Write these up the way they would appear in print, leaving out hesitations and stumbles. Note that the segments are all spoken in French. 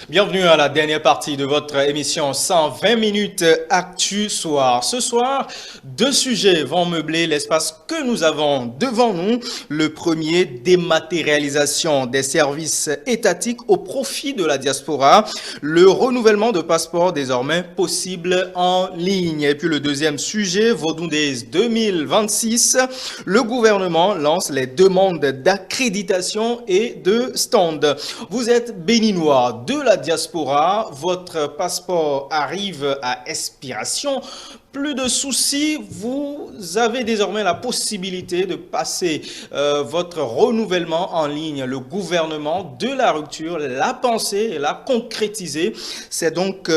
Bienvenue à la dernière partie de votre émission 120 minutes Actu Soir. Ce soir, deux sujets vont meubler l'espace que nous avons devant nous. Le premier, dématérialisation des services étatiques au profit de la diaspora. Le renouvellement de passeports désormais possible en ligne. Et puis le deuxième sujet, Vodou Days 2026. Le gouvernement lance les demandes d'accréditation et de stand. Vous êtes béninois de la diaspora, votre passeport arrive à expiration. Plus de soucis, vous avez désormais la possibilité de passer votre renouvellement en ligne. Le gouvernement de la rupture l'a pensé et l'a concrétisé. C'est donc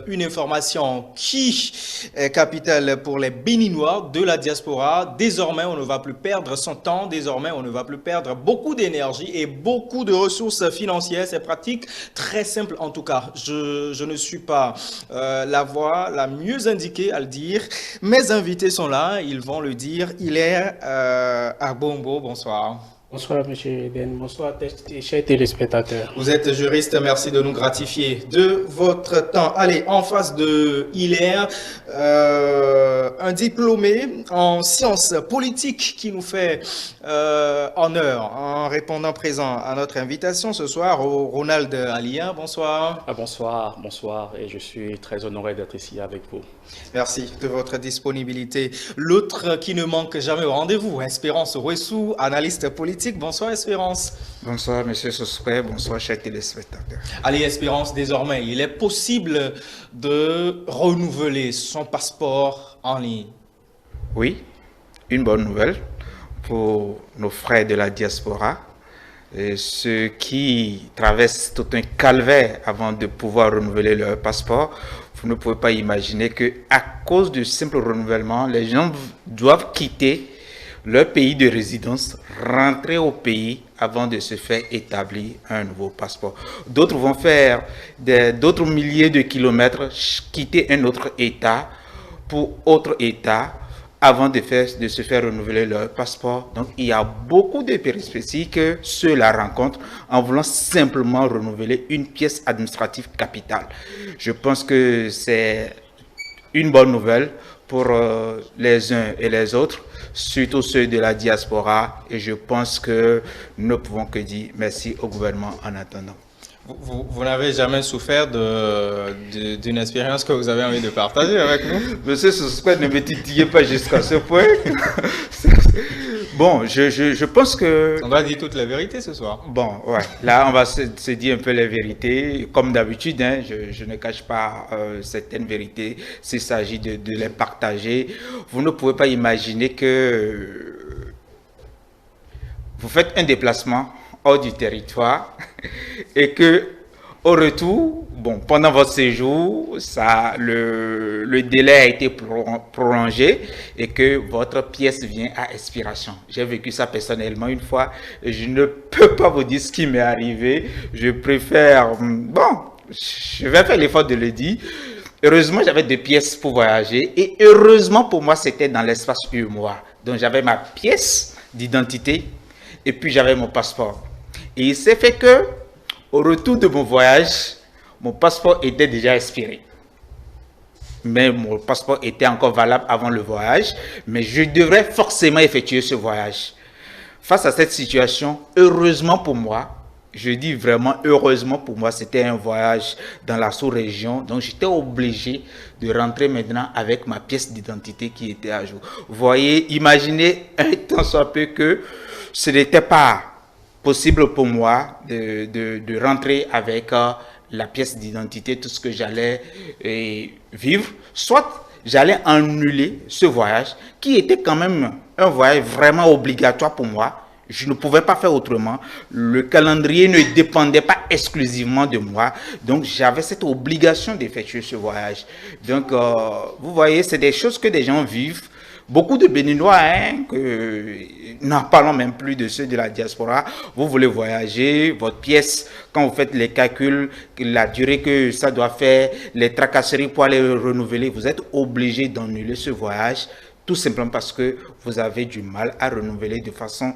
une information qui est capitale pour les Béninois de la diaspora. Désormais, on ne va plus perdre son temps. Désormais, on ne va plus perdre beaucoup d'énergie et beaucoup de ressources financières. C'est pratique, très simple en tout cas. Je ne suis pas la voix la mieux indiquée à le dire. Mes invités sont là, ils vont le dire. Il est à Bombo, bonsoir. Bonsoir, monsieur Eden. Bonsoir, chers téléspectateurs. Vous êtes juriste, merci de nous gratifier de votre temps. Allez, en face de Hilaire, un diplômé en sciences politiques qui nous fait honneur en répondant présent à notre invitation ce soir, Ronald Alia. Bonsoir. Bonsoir, bonsoir, et je suis très honoré d'être ici avec vous. Merci de votre disponibilité. L'autre qui ne manque jamais au rendez-vous, Espérance Ouessou, analyste politique. Bonsoir Espérance. Bonsoir Monsieur Sosquet, bonsoir chers téléspectateurs. Allez Espérance, désormais, il est possible de renouveler son passeport en ligne. Oui, une bonne nouvelle pour nos frères de la diaspora, et ceux qui traversent tout un calvaire avant de pouvoir renouveler leur passeport. Vous ne pouvez pas imaginer que à cause du simple renouvellement, les gens doivent quitter leur pays de résidence, rentrer au pays avant de se faire établir un nouveau passeport. D'autres vont faire d'autres milliers de kilomètres, quitter un autre État pour autre État avant de se faire renouveler leur passeport. Donc, il y a beaucoup de péripéties que ceux-là rencontrent en voulant simplement renouveler une pièce administrative capitale. Je pense que c'est une bonne nouvelle pour les uns et les autres, surtout ceux de la diaspora, et je pense que nous ne pouvons que dire merci au gouvernement en attendant. Vous n'avez jamais souffert d'une expérience que vous avez envie de partager avec nous? Monsieur Sosquet, ne me titillez pas jusqu'à ce point. Bon, je pense que... On doit dire toute la vérité ce soir. Bon, ouais. Là, on va se dire un peu les vérités. Comme d'habitude, hein, je ne cache pas certaines vérités s'il s'agit de les partager. Vous ne pouvez pas imaginer que vous faites un déplacement hors du territoire et que au retour, bon, pendant votre séjour, le délai a été prolongé et que votre pièce vient à expiration. J'ai vécu ça personnellement une fois et je ne peux pas vous dire ce qui m'est arrivé. Je préfère, bon, je vais faire l'effort de le dire. Heureusement, j'avais 2 pièces pour voyager et heureusement pour moi, c'était dans l'espace UEMOA. Donc, j'avais ma pièce d'identité et puis j'avais mon passeport. Et il s'est fait que, au retour de mon voyage, mon passeport était déjà expiré. Mais mon passeport était encore valable avant le voyage, mais je devrais forcément effectuer ce voyage. Face à cette situation, heureusement pour moi, je dis vraiment heureusement pour moi, c'était un voyage dans la sous-région, donc j'étais obligé de rentrer maintenant avec ma pièce d'identité qui était à jour. Vous voyez, imaginez un temps soit peu que ce n'était pas possible pour moi de rentrer avec la pièce d'identité, tout ce que j'allais vivre, soit j'allais annuler ce voyage qui était quand même un voyage vraiment obligatoire pour moi. Je ne pouvais pas faire autrement. Le calendrier ne dépendait pas exclusivement de moi. Donc, j'avais cette obligation d'effectuer ce voyage. Donc, vous voyez, c'est des choses que des gens vivent. Beaucoup de Béninois, hein, n'en parlons même plus de ceux de la diaspora, vous voulez voyager, votre pièce, quand vous faites les calculs, la durée que ça doit faire, les tracasseries pour aller renouveler, vous êtes obligé d'annuler ce voyage, tout simplement parce que vous avez du mal à renouveler de façon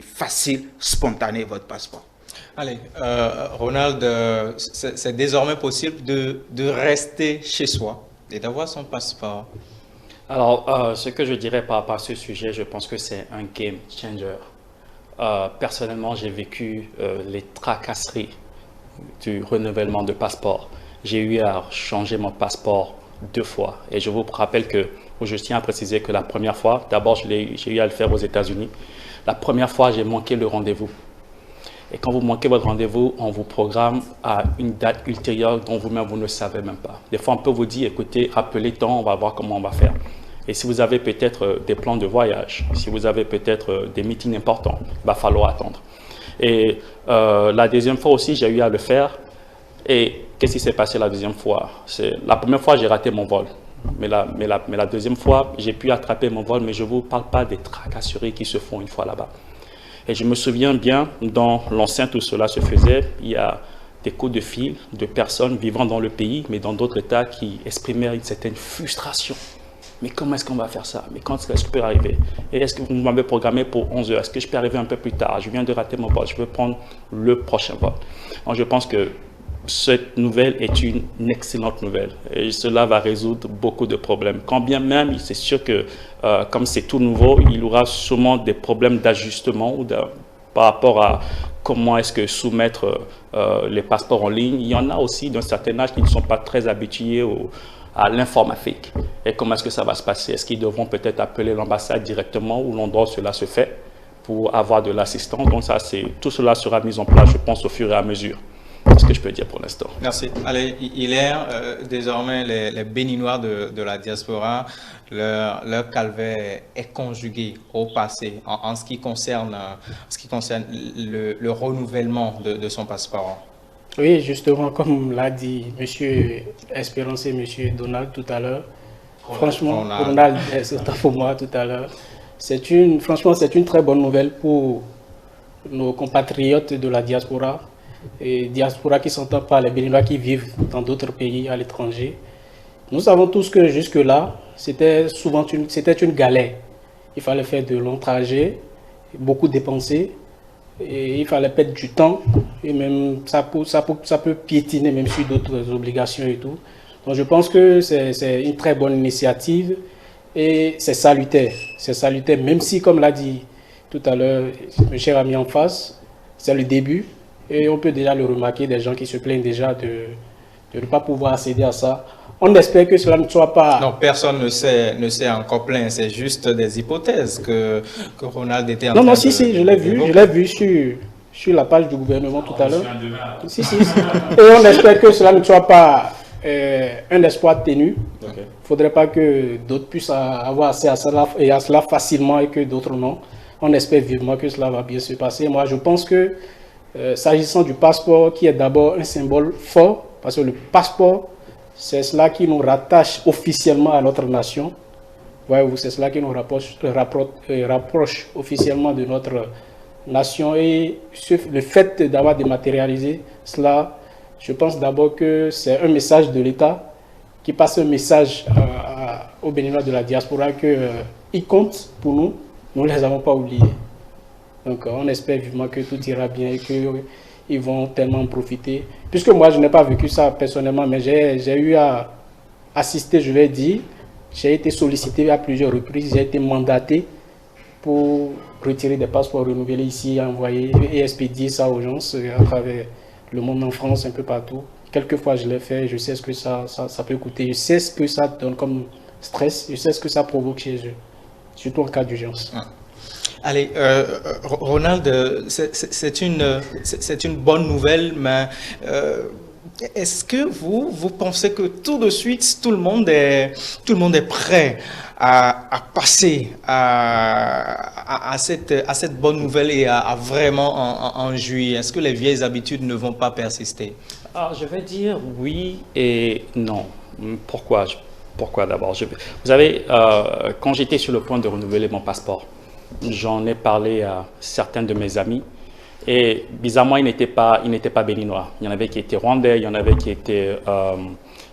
facile, spontanée votre passeport. Allez, Ronald, c'est désormais possible de rester chez soi et d'avoir son passeport. Alors, ce que je dirais par rapport à ce sujet, je pense que c'est un game changer. Personnellement, j'ai vécu les tracasseries du renouvellement de passeport. J'ai eu à changer mon passeport 2 fois. Et je vous rappelle que, je tiens à préciser que la première fois, d'abord, j'ai eu à le faire aux États-Unis. La première fois, j'ai manqué le rendez-vous. Et quand vous manquez votre rendez-vous, on vous programme à une date ultérieure dont vous-même, vous ne savez même pas. Des fois, on peut vous dire, écoutez, rappelez tant, on va voir comment on va faire. Et si vous avez peut-être des plans de voyage, si vous avez peut-être des meetings importants, il va falloir attendre. Et la deuxième fois aussi, j'ai eu à le faire. Et qu'est-ce qui s'est passé la deuxième fois? La première fois, j'ai raté mon vol. Mais la deuxième fois, j'ai pu attraper mon vol, mais je ne vous parle pas des tracasseries qui se font une fois là-bas. Et je me souviens bien, dans l'enceinte où cela se faisait, il y a des coups de fil de personnes vivant dans le pays, mais dans d'autres États, qui exprimaient une certaine frustration. Mais comment est-ce qu'on va faire ça? Mais quand est-ce que je peux arriver? Et est-ce que vous m'avez programmé pour 11 heures? Est-ce que je peux arriver un peu plus tard? Je viens de rater mon vol, je veux prendre le prochain vol. Donc je pense que cette nouvelle est une excellente nouvelle et cela va résoudre beaucoup de problèmes. Quand bien même, c'est sûr que comme c'est tout nouveau, il y aura sûrement des problèmes d'ajustement par rapport à comment est-ce que soumettre les passeports en ligne. Il y en a aussi d'un certain âge qui ne sont pas très habitués à l'informatique. Et comment est-ce que ça va se passer? Est-ce qu'ils devront peut-être appeler l'ambassade directement ou l'endroit où cela se fait pour avoir de l'assistance? Donc tout cela sera mis en place, je pense, au fur et à mesure. C'est ce que je peux dire pour l'instant. Merci. Allez, Hilaire, désormais, les Béninois de la diaspora, leur calvaire est conjugué au passé en ce qui concerne, le renouvellement de son passeport. Oui, justement, comme l'a dit M. Espérance et M. Donald tout à l'heure, franchement, Ronald, autant pour moi tout à l'heure, franchement, c'est une très bonne nouvelle pour nos compatriotes de la diaspora. Et diaspora qui s'entend par les Béninois qui vivent dans d'autres pays à l'étranger. Nous savons tous que jusque-là, c'était une galère. Il fallait faire de longs trajets, beaucoup dépenser, et il fallait perdre du temps, et même ça peut piétiner même sur d'autres obligations et tout. Donc je pense que c'est une très bonne initiative et c'est salutaire. C'est salutaire, même si, comme l'a dit tout à l'heure mon cher ami en face, c'est le début. Et on peut déjà le remarquer, des gens qui se plaignent déjà de ne pas pouvoir accéder à ça. On espère que cela ne soit pas... Non, personne ne s'est encore plaint, c'est juste des hypothèses que Ronald était en train de... Non, si, je l'ai vu sur la page du gouvernement tout à l'heure. Si. Et on espère que cela ne soit pas un espoir ténu. Il ne faudrait pas que d'autres puissent avoir accès à cela facilement et que d'autres non. On espère vivement que cela va bien se passer. Moi, je pense que s'agissant du passeport, qui est d'abord un symbole fort, parce que le passeport, c'est cela qui nous rattache officiellement à notre nation. Voyez-vous, c'est cela qui nous rapproche officiellement de notre nation. Et le fait d'avoir dématérialisé cela, je pense d'abord que c'est un message de l'État qui passe un message aux Béninois de la diaspora qu'ils comptent pour nous. Nous ne les avons pas oubliés. Donc on espère vivement que tout ira bien et qu'ils vont tellement en profiter. Puisque moi, je n'ai pas vécu ça personnellement, mais j'ai eu à assister, je vais dire. J'ai été sollicité à plusieurs reprises, j'ai été mandaté pour retirer des passeports renouvelés ici, envoyer et expédier ça aux gens à travers le monde, en France, un peu partout. Quelquefois, je l'ai fait, je sais ce que ça peut coûter, je sais ce que ça donne comme stress, je sais ce que ça provoque chez eux, surtout en cas d'urgence. Allez, Ronald, c'est une bonne nouvelle, mais est-ce que vous pensez que tout de suite, tout le monde est prêt à passer à cette bonne nouvelle et à vraiment en jouir? Est-ce que les vieilles habitudes ne vont pas persister? Alors, je vais dire oui et non. Pourquoi d'abord? Vous savez, quand j'étais sur le point de renouveler mon passeport, j'en ai parlé à certains de mes amis et bizarrement, ils n'étaient pas béninois. Il y en avait qui étaient rwandais, il y en avait qui étaient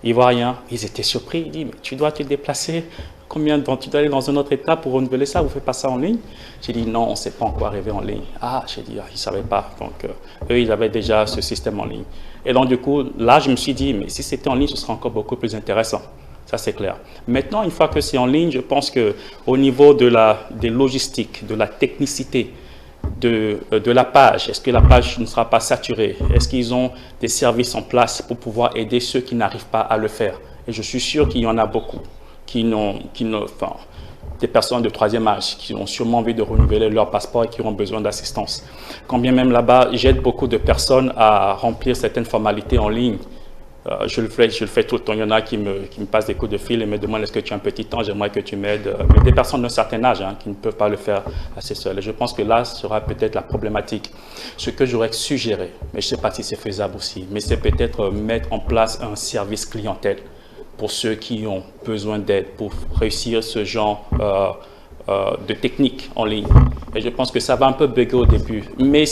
ivoiriens. Ils étaient surpris, ils disent « mais tu dois te déplacer combien tu dois aller dans un autre état pour renouveler ça, vous ne faites pas ça en ligne? J'ai dit non, on ne sait pas encore arriver en ligne. Ah, j'ai dit, ils ne savaient pas. Donc, eux, ils avaient déjà ce système en ligne. Et donc, du coup, là, je me suis dit, mais si c'était en ligne, ce serait encore beaucoup plus intéressant. Ça, c'est clair. Maintenant, une fois que c'est en ligne, je pense qu'au niveau des logistiques, de la technicité, de la page, est-ce que la page ne sera pas saturée? Est-ce qu'ils ont des services en place pour pouvoir aider ceux qui n'arrivent pas à le faire? Et je suis sûr qu'il y en a beaucoup des personnes de troisième âge qui ont sûrement envie de renouveler leur passeport et qui auront besoin d'assistance. Quand bien même là-bas, j'aide beaucoup de personnes à remplir certaines formalités en ligne. Je le fais tout le temps. Il y en a qui me passent des coups de fil et me demandent est-ce que tu as un petit temps, j'aimerais que tu m'aides. Mais des personnes d'un certain âge qui ne peuvent pas le faire assez seules. Et je pense que là sera peut-être la problématique. Ce que j'aurais suggéré, mais je ne sais pas si c'est faisable aussi, mais c'est peut-être mettre en place un service clientèle pour ceux qui ont besoin d'aide pour réussir ce genre de technique en ligne. Et je pense que ça va un peu bugger au début. Mais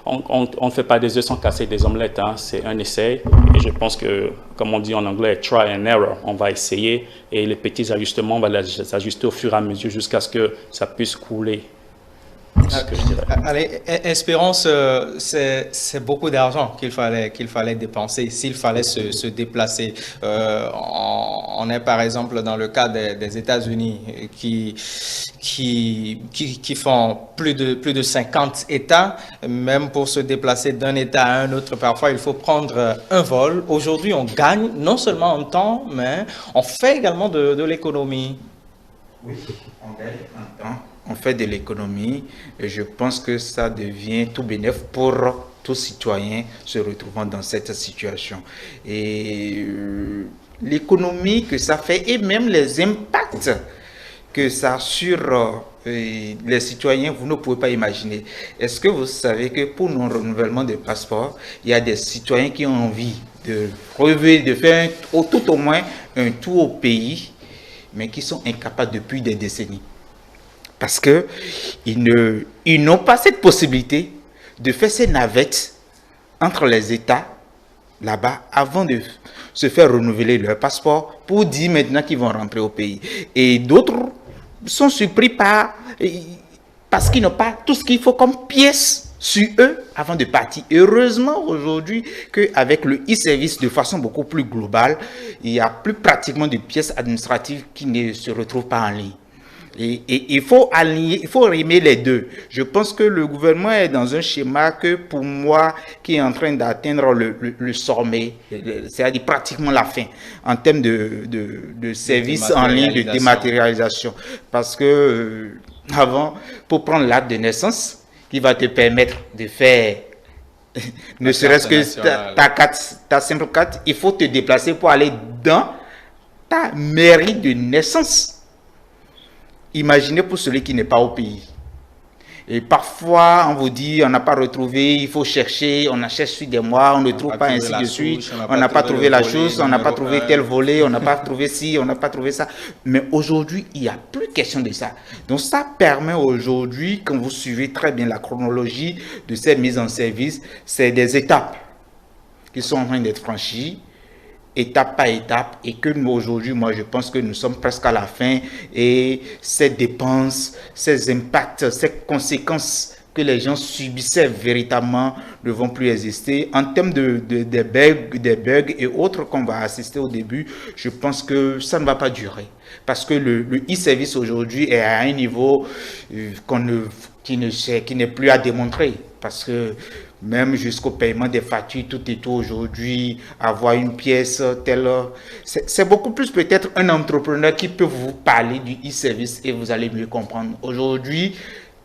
on ne fait pas des œufs sans casser des omelettes. C'est un essai. Et je pense que, comme on dit en anglais, try and error. On va essayer et les petits ajustements, on va les ajuster au fur et à mesure jusqu'à ce que ça puisse couler. Allez, Espérance, c'est beaucoup d'argent qu'il fallait dépenser s'il fallait se déplacer. On est par exemple dans le cas des États-Unis qui font plus de 50 États. Même pour se déplacer d'un État à un autre, parfois il faut prendre un vol. Aujourd'hui, on gagne non seulement en temps, mais on fait également de l'économie. Oui, on gagne en temps. On fait de l'économie et je pense que ça devient tout bénéfice pour tout citoyen se retrouvant dans cette situation. Et l'économie que ça fait et même les impacts que ça a sur les citoyens, vous ne pouvez pas imaginer. Est-ce que vous savez que pour nos renouvellements de passeports, il y a des citoyens qui ont envie de faire tout au moins un tour au pays, mais qui sont incapables depuis des décennies? Parce qu'ils n'ont pas cette possibilité de faire ces navettes entre les États là-bas avant de se faire renouveler leur passeport pour dire maintenant qu'ils vont rentrer au pays. Et d'autres sont surpris parce qu'ils n'ont pas tout ce qu'il faut comme pièces sur eux avant de partir. Heureusement aujourd'hui qu'avec le e-service de façon beaucoup plus globale, il n'y a plus pratiquement de pièces administratives qui ne se retrouvent pas en ligne. Et il faut aligner, il faut rimer les deux. Je pense que le gouvernement est dans un schéma que pour moi, qui est en train d'atteindre le sommet, c'est-à-dire pratiquement la fin, en termes de services en ligne, de dématérialisation. Parce que avant, pour prendre l'acte de naissance, qui va te permettre de faire ne serait-ce que ta simple carte, il faut te déplacer pour aller dans ta mairie de naissance. Imaginez pour celui qui n'est pas au pays. Et parfois, on vous dit, on n'a pas retrouvé, il faut chercher, on a cherché sur des mois, on ne trouve pas, ainsi de suite. On n'a pas trouvé la chose, on n'a pas trouvé tel volet, on n'a pas trouvé ci, on n'a pas trouvé ça. Mais aujourd'hui, il n'y a plus question de ça. Donc ça permet aujourd'hui, quand vous suivez très bien la chronologie de cette mise en service, c'est des étapes qui sont en train d'être franchies, étape par étape, et que nous aujourd'hui, moi je pense que nous sommes presque à la fin, et ces dépenses, ces impacts, ces conséquences que les gens subissaient véritablement ne vont plus exister. En termes des bugs et autres qu'on va assister au début, je pense que ça ne va pas durer. Parce que le e-service aujourd'hui est à un niveau qui n'est plus à démontrer. Parce que même jusqu'au paiement des factures, tout et tout aujourd'hui, avoir une pièce telle, c'est beaucoup plus peut-être un entrepreneur qui peut vous parler du e-service et vous allez mieux comprendre. Aujourd'hui,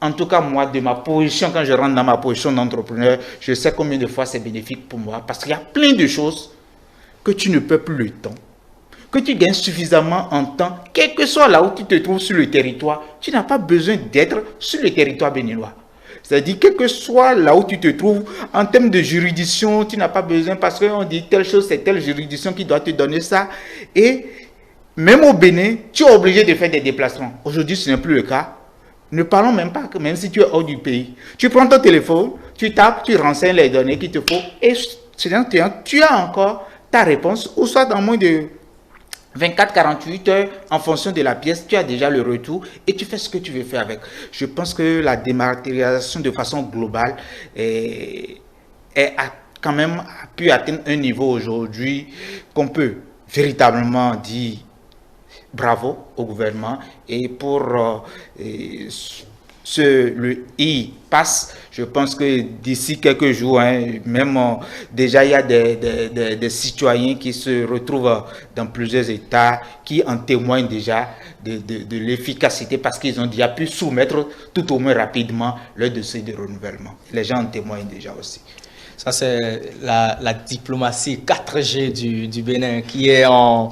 en tout cas moi, de ma position, quand je rentre dans ma position d'entrepreneur, je sais combien de fois c'est bénéfique pour moi, parce qu'il y a plein de choses que tu ne peux plus le temps, que tu gagnes suffisamment en temps, quel que soit là où tu te trouves sur le territoire, tu n'as pas besoin d'être sur le territoire béninois. C'est-à-dire, quel que soit là où tu te trouves, en termes de juridiction, tu n'as pas besoin, parce qu'on dit telle chose, c'est telle juridiction qui doit te donner ça. Et même au Bénin, tu es obligé de faire des déplacements. Aujourd'hui, ce n'est plus le cas. Ne parlons même pas, même si tu es hors du pays. Tu prends ton téléphone, tu tapes, tu renseignes les données qu'il te faut, et tu as encore ta réponse, ou soit dans moins de 24-48 heures, en fonction de la pièce, tu as déjà le retour et tu fais ce que tu veux faire avec. Je pense que la dématérialisation de façon globale a quand même pu atteindre un niveau aujourd'hui qu'on peut véritablement dire bravo au gouvernement. Et pour le e-pass, je pense que d'ici quelques jours, même déjà il y a des citoyens qui se retrouvent dans plusieurs États qui en témoignent déjà de l'efficacité parce qu'ils ont déjà pu soumettre tout au moins rapidement leur dossier de renouvellement. Les gens en témoignent déjà aussi. Ça, c'est la diplomatie 4G du Bénin qui est en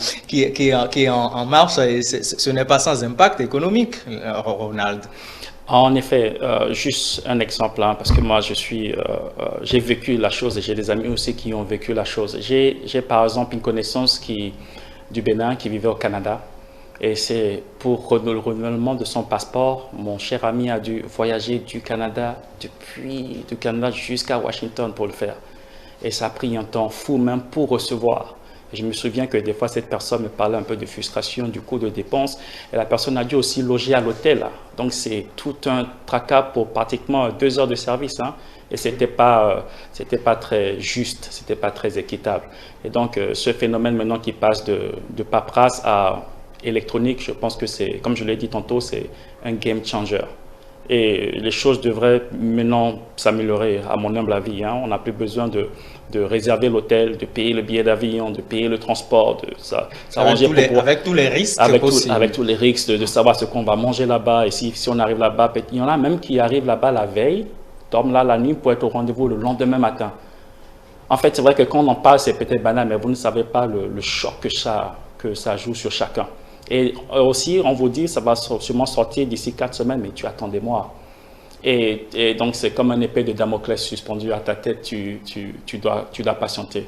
marche. Et ce n'est pas sans impact économique, Ronald. En effet, juste un exemple, parce que moi, j'ai vécu la chose et j'ai des amis aussi qui ont vécu la chose. J'ai par exemple une connaissance du Bénin qui vivait au Canada. Et c'est pour le renouvellement de son passeport, mon cher ami a dû voyager du Canada jusqu'à Washington pour le faire. Et ça a pris un temps fou même pour recevoir. Et je me souviens que des fois, cette personne me parlait un peu de frustration, du coût de dépenses. Et la personne a dû aussi loger à l'hôtel. Donc, c'est tout un tracas pour pratiquement 2 heures de service. Et c'était pas très juste, c'était pas très équitable. Et donc, ce phénomène maintenant qui passe de paperasse à électronique, je pense que c'est, comme je l'ai dit tantôt, c'est un game changer. Et les choses devraient maintenant s'améliorer, à mon humble avis. On n'a plus besoin de réserver l'hôtel, de payer le billet d'avion, de payer le transport, avec tous les risques possibles. Avec tous les risques de savoir ce qu'on va manger là-bas. Et si on arrive là-bas, il y en a même qui arrivent là-bas la veille, dorment là la nuit pour être au rendez-vous le lendemain matin. En fait, c'est vrai que quand on en parle, c'est peut-être banal, mais vous ne savez pas le choc que ça joue sur chacun. Et aussi, on vous dit, ça va sûrement sortir d'ici 4 semaines, mais tu attends des mois. Et donc, c'est comme un épée de Damoclès suspendu à ta tête, tu dois patienter.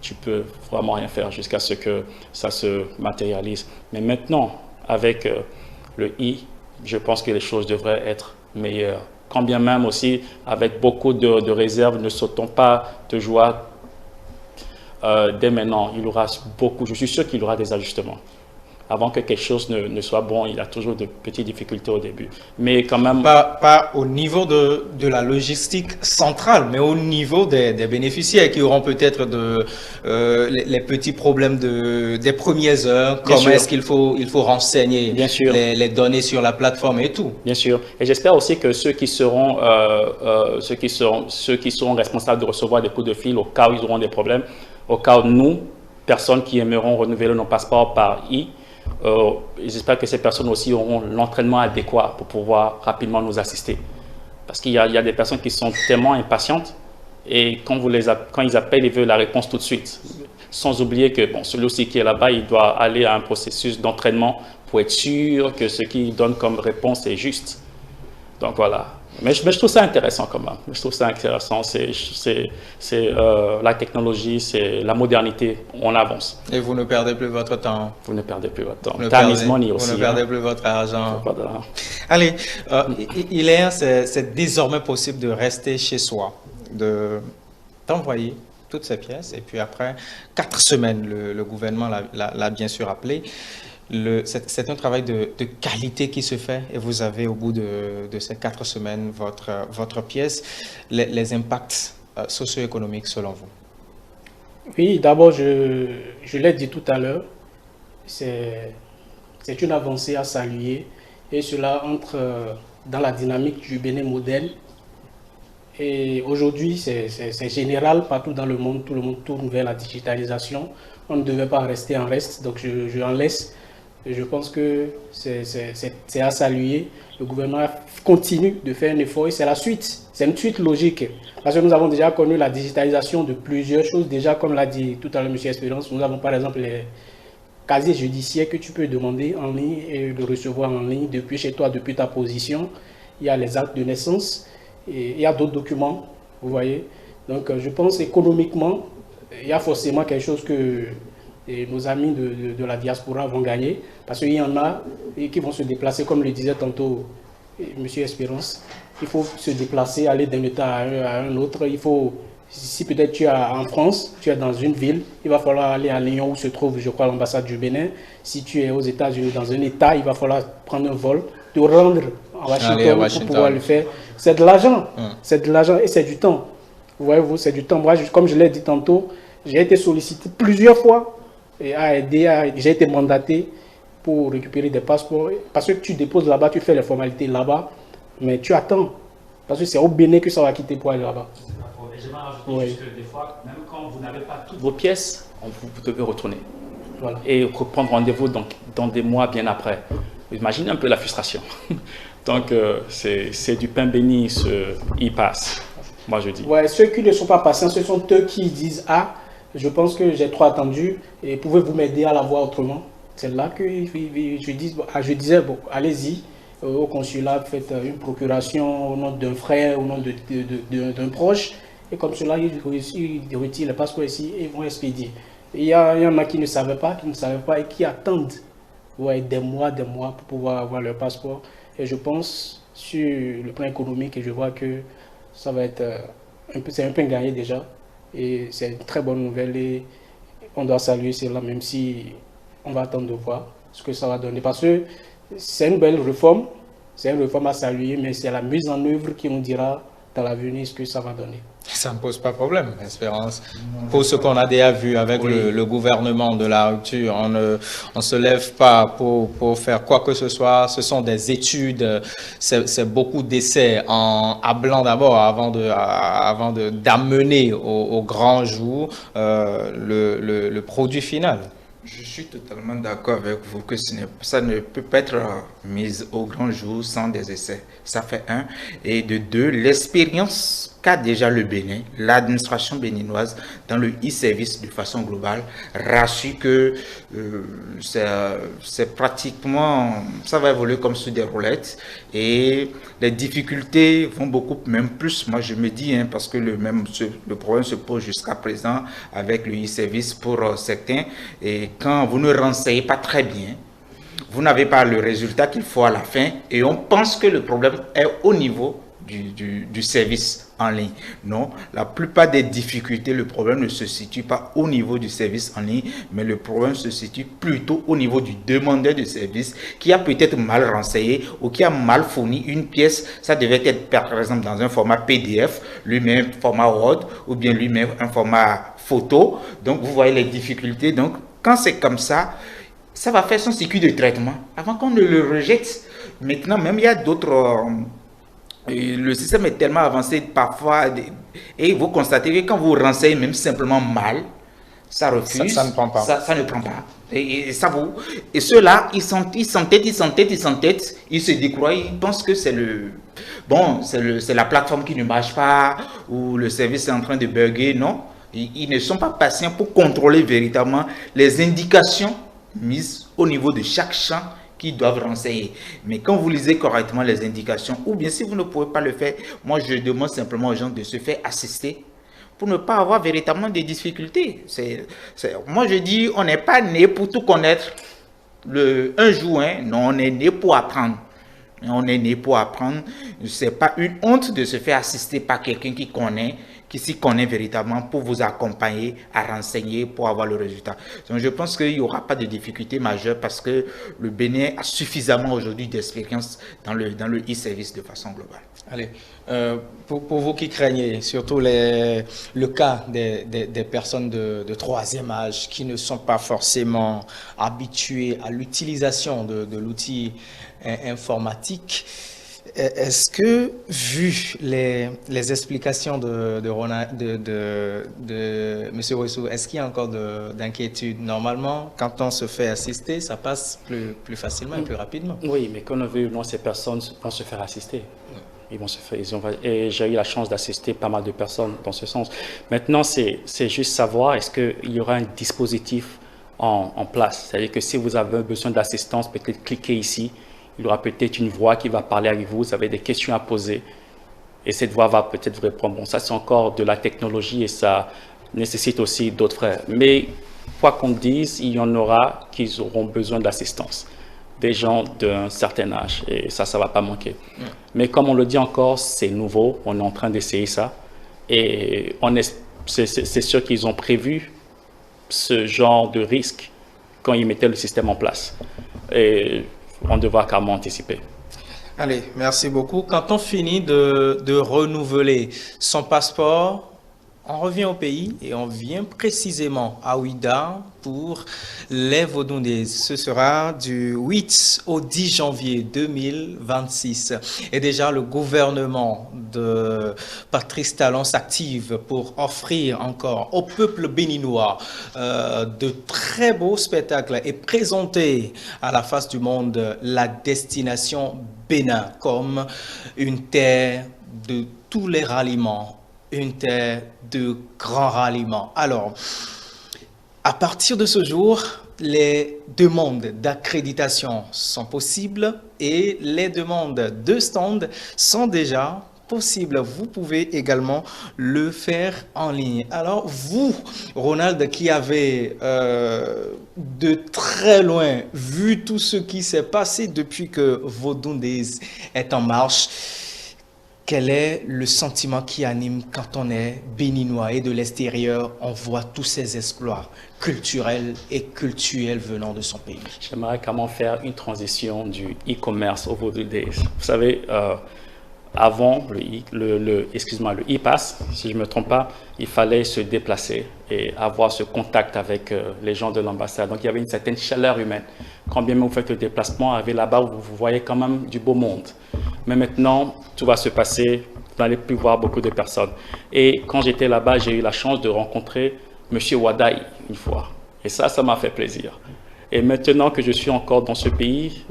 Tu peux vraiment rien faire jusqu'à ce que ça se matérialise. Mais maintenant, avec le I, je pense que les choses devraient être meilleures. Quand bien même aussi, avec beaucoup de réserves, ne sautons pas de joie. Dès maintenant, il y aura je suis sûr qu'il y aura des ajustements. Avant que quelque chose ne soit bon, il y a toujours de petites difficultés au début. Mais quand même... Pas au niveau de la logistique centrale, mais au niveau des bénéficiaires qui auront peut-être les petits problèmes des premières heures. Comment est-ce qu'il faut renseigner les données sur la plateforme et tout. Bien sûr. Et j'espère aussi que ceux qui seront responsables de recevoir des coups de fil au cas où ils auront des problèmes, au cas où nous, personnes qui aimeront renouveler nos passeports par j'espère que ces personnes aussi auront l'entraînement adéquat pour pouvoir rapidement nous assister. Parce qu'il y a des personnes qui sont tellement impatientes et quand ils appellent, ils veulent la réponse tout de suite. Sans oublier que celui aussi qui est là-bas, il doit aller à un processus d'entraînement pour être sûr que ce qu'il donne comme réponse est juste. Donc voilà. Mais je trouve ça intéressant quand même. Je trouve ça intéressant. C'est la technologie, c'est la modernité. On avance. Et vous ne perdez plus votre temps. Vous ne perdez plus votre temps. Time is money aussi. Vous ne perdez plus votre argent. Allez, Hilaire, c'est désormais possible de rester chez soi, d'envoyer toutes ces pièces. Et puis après 4 semaines, le gouvernement l'a bien sûr appelé. C'est un travail de qualité qui se fait et vous avez au bout de ces 4 semaines votre pièce. Les impacts socio-économiques selon vous? Oui, d'abord, je l'ai dit tout à l'heure, c'est une avancée à saluer et cela entre dans la dynamique du Bénin modèle. Et aujourd'hui, c'est général partout dans le monde, tout le monde tourne vers la digitalisation. On ne devait pas rester en reste, donc je en laisse. Je pense que c'est à saluer. Le gouvernement continue de faire un effort et c'est la suite. C'est une suite logique. Parce que nous avons déjà connu la digitalisation de plusieurs choses. Déjà, comme l'a dit tout à l'heure M. Espérance, nous avons par exemple les casiers judiciaires que tu peux demander en ligne et le recevoir en ligne depuis chez toi, depuis ta position. Il y a les actes de naissance et il y a d'autres documents, vous voyez. Donc, je pense économiquement, il y a forcément quelque chose que nos amis de la diaspora vont gagner, parce qu'il y en a qui vont se déplacer, comme le disait tantôt M. Espérance. Il faut se déplacer, aller d'un état à un autre, il faut Si peut-être tu es en France, tu es dans une ville, il va falloir aller à Lyon où se trouve, je crois, l'ambassade du Bénin. Si tu es aux États-Unis, dans un État, il va falloir prendre un vol, te rendre à Washington pour pouvoir le faire. C'est de l'argent. C'est de l'argent et c'est du temps. Voyez-vous, c'est du temps. Moi, comme je l'ai dit tantôt, j'ai été sollicité plusieurs fois et j'ai été mandaté pour récupérer des passeports. Parce que tu déposes là-bas, tu fais les formalités là-bas, mais tu attends. Parce que c'est au Bénin que ça va quitter pour aller là-bas. Et je vais rajouter juste que des fois, même quand vous n'avez pas toutes vos pièces, vous devez retourner. Voilà. Et reprendre rendez-vous dans des mois bien après. Imaginez un peu la frustration. Donc, c'est du pain béni, il passe. Moi, je dis. Ouais, ceux qui ne sont pas patients, ce sont eux qui disent « Ah, je pense que j'ai trop attendu et pouvez-vous m'aider à la voir autrement ?» C'est là que je disais, bon, allez-y au consulat, faites une procuration au nom d'un frère, au nom d'un proche. Et comme cela, ils retirent le passeport ici et ils vont expédier. Il y en a qui ne savaient pas et qui attendent des mois pour pouvoir avoir leur passeport. Et je pense, sur le plan économique, et je vois que ça va être c'est un peu gagné déjà. Et c'est une très bonne nouvelle et on doit saluer cela, même si on va attendre de voir ce que ça va donner. Parce que c'est une belle réforme, c'est une réforme à saluer, mais c'est la mise en œuvre qui nous dira dans l'avenir ce que ça va donner. Ça ne pose pas problème, Espérance. Pour ce qu'on a déjà vu avec le gouvernement de la rupture, on ne se lève pas pour faire quoi que ce soit. Ce sont des études, c'est beaucoup d'essais à blanc d'abord avant d'amener au grand jour le produit final. Je suis totalement d'accord avec vous que ça ne peut pas être mis au grand jour sans des essais. Ça fait un. Et de deux, l'expérience qu'a déjà le Bénin, l'administration béninoise dans le e-service de façon globale, rassure que c'est pratiquement, ça va évoluer comme sur des roulettes et les difficultés vont beaucoup, même plus, moi je me dis, parce que le problème se pose jusqu'à présent avec le e-service pour certains, et quand vous ne renseignez pas très bien, vous n'avez pas le résultat qu'il faut à la fin et on pense que le problème est au niveau du service en ligne. Non, la plupart des difficultés, le problème ne se situe pas au niveau du service en ligne, mais le problème se situe plutôt au niveau du demandeur de service qui a peut-être mal renseigné ou qui a mal fourni une pièce. Ça devait être par exemple dans un format PDF, lui-même format Word ou bien lui-même un format photo. Donc vous voyez les difficultés. Donc quand c'est comme ça, ça va faire son circuit de traitement avant qu'on ne le rejette. Maintenant, même il y a d'autres... le système est tellement avancé parfois et vous constatez que quand vous renseignez même simplement mal, ça refuse. Ça ne prend pas. Ça ne prend pas. Et ceux-là, ils s'entêtent, ils se décroient, ils pensent que c'est la plateforme qui ne marche pas ou le service est en train de bugger. Non, ils ne sont pas patients pour contrôler véritablement les indications mises au niveau de chaque champ qui doivent renseigner. Mais quand vous lisez correctement les indications, ou bien si vous ne pouvez pas le faire, moi je demande simplement aux gens de se faire assister pour ne pas avoir véritablement des difficultés. Moi je dis, on n'est pas né pour tout connaître un jour, non, on est né pour apprendre. On est né pour apprendre. Ce n'est pas une honte de se faire assister par quelqu'un qui s'y connaît véritablement pour vous accompagner à renseigner pour avoir le résultat. Donc je pense qu'il n'y aura pas de difficulté majeure parce que le Bénin a suffisamment aujourd'hui d'expérience dans le e-service de façon globale. Allez, pour vous qui craignez, surtout le cas des personnes de troisième âge qui ne sont pas forcément habituées à l'utilisation de l'outil informatique, est-ce que, vu les explications de M. Roissou, est-ce qu'il y a encore d'inquiétude? Normalement, quand on se fait assister, ça passe plus facilement et plus rapidement. Oui, mais qu'on veut ou non, ces personnes vont se faire assister. Et j'ai eu la chance d'assister pas mal de personnes dans ce sens. Maintenant, c'est juste savoir, est-ce qu'il y aura un dispositif en place? C'est-à-dire que si vous avez besoin d'assistance, peut-être cliquez ici. Il y aura peut-être une voix qui va parler avec vous, vous avez des questions à poser et cette voix va peut-être vous répondre. Bon, ça c'est encore de la technologie et ça nécessite aussi d'autres frères. Mais quoi qu'on dise, il y en aura qui auront besoin d'assistance, des gens d'un certain âge et ça ne va pas manquer. Mais comme on le dit encore, c'est nouveau, on est en train d'essayer ça Et c'est sûr qu'ils ont prévu ce genre de risque quand ils mettaient le système en place. Et on devra carrément anticiper. Allez, merci beaucoup. Quand on finit de renouveler son passeport, on revient au pays et on vient précisément à Ouidah pour les Vodundés. Ce sera du 8 au 10 janvier 2026. Et déjà, le gouvernement de Patrice Talon s'active pour offrir encore au peuple béninois de très beaux spectacles et présenter à la face du monde la destination Bénin comme une terre de tous les ralliements, une terre de grands ralliements. Alors, à partir de ce jour, les demandes d'accréditation sont possibles et les demandes de stand sont déjà possibles. Vous pouvez également le faire en ligne. Alors, vous, Ronald, qui avez de très loin vu tout ce qui s'est passé depuis que Vodundés est en marche, quel est le sentiment qui anime quand on est béninois et de l'extérieur, on voit tous ces exploits culturels et cultuels venant de son pays? J'aimerais comment faire une transition du e-commerce au Vodundés. Vous savez, avant le e-pass, si je ne me trompe pas, il fallait se déplacer et avoir ce contact avec les gens de l'ambassade. Donc il y avait une certaine chaleur humaine. Quand bien même vous faites le déplacement, arrivez là-bas, vous voyez quand même du beau monde. Mais maintenant, tout va se passer, vous n'allez plus voir beaucoup de personnes. Et quand j'étais là-bas, j'ai eu la chance de rencontrer M. Wadaï une fois. Et ça m'a fait plaisir. Et maintenant que je suis encore dans ce pays,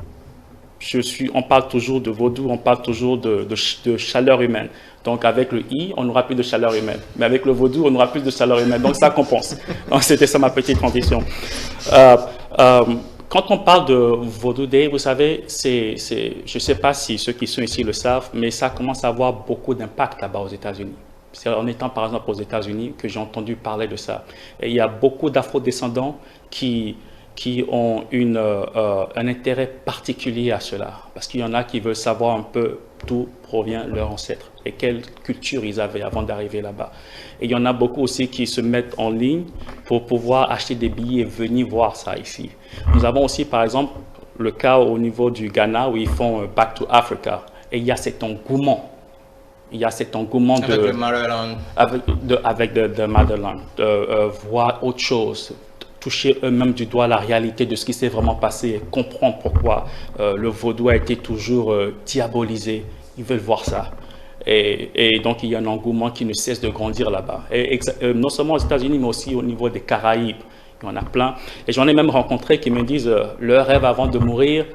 on parle toujours de vaudou, on parle toujours de chaleur humaine. Donc avec le i, on n'aura plus de chaleur humaine. Mais avec le vaudou, on aura plus de chaleur humaine. Donc ça compense. Donc c'était ça ma petite transition. Quand on parle de Vodou Day, vous savez, je ne sais pas si ceux qui sont ici le savent, mais ça commence à avoir beaucoup d'impact là-bas aux États-Unis. C'est en étant par exemple aux États-Unis que j'ai entendu parler de ça. Et il y a beaucoup d'afro-descendants qui ont un intérêt particulier à cela. Parce qu'il y en a qui veulent savoir un peu d'où provient leur ancêtre et quelle culture ils avaient avant d'arriver là-bas. Et il y en a beaucoup aussi qui se mettent en ligne pour pouvoir acheter des billets et venir voir ça ici. Nous avons aussi par exemple le cas au niveau du Ghana où ils font Back to Africa. Et il y a cet engouement. Il y a cet engouement avec le Motherland. Avec de Motherland, de voir autre chose, toucher eux-mêmes du doigt la réalité de ce qui s'est vraiment passé et comprendre pourquoi le vaudou a été toujours diabolisé. Ils veulent voir ça. Et donc, il y a un engouement qui ne cesse de grandir là-bas. Et non seulement aux États-Unis, mais aussi au niveau des Caraïbes. Il y en a plein. Et j'en ai même rencontré qui me disent leur rêve avant de mourir,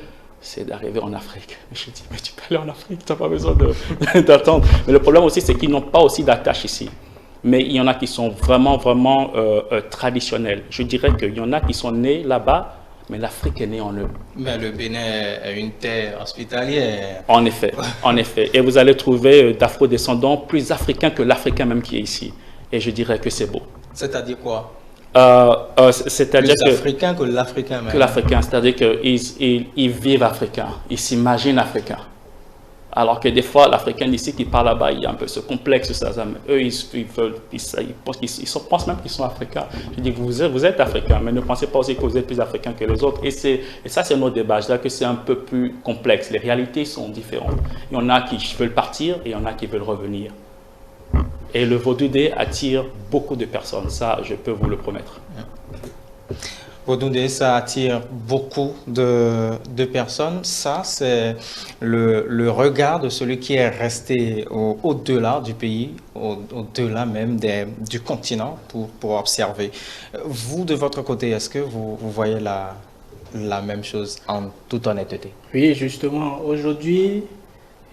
c'est d'arriver en Afrique. Et je dis, mais tu peux aller en Afrique, tu n'as pas besoin d'attendre. Mais le problème aussi, c'est qu'ils n'ont pas aussi d'attache ici. Mais il y en a qui sont vraiment traditionnels. Je dirais qu'il y en a qui sont nés là-bas, mais l'Afrique est née en eux. Mais le Bénin est une terre hospitalière. En effet, en effet. Et vous allez trouver d'afro-descendants plus africains que l'Africain même qui est ici. Et je dirais que c'est beau. C'est-à-dire quoi? C'est-à-dire plus africain que l'Africain même. Que l'Africain, c'est-à-dire qu'ils vivent africains, ils s'imaginent africains. Alors que des fois, l'Africain d'ici qui parle là-bas, il y a un peu ce complexe, ça. Eux, ils pensent même qu'ils sont africains. Je dis, vous êtes africains, mais ne pensez pas aussi que vous êtes plus africains que les autres. Et ça, c'est notre débat. Je dirais que c'est un peu plus complexe. Les réalités sont différentes. Il y en a qui veulent partir et il y en a qui veulent revenir. Et le Vodou Day attire beaucoup de personnes. Ça, je peux vous le promettre. Vodou Day, ça attire beaucoup de personnes. Ça, c'est le regard de celui qui est resté au-delà du pays, au-delà même du continent pour observer. Vous, de votre côté, est-ce que vous voyez la même chose en toute honnêteté? Oui, justement, aujourd'hui,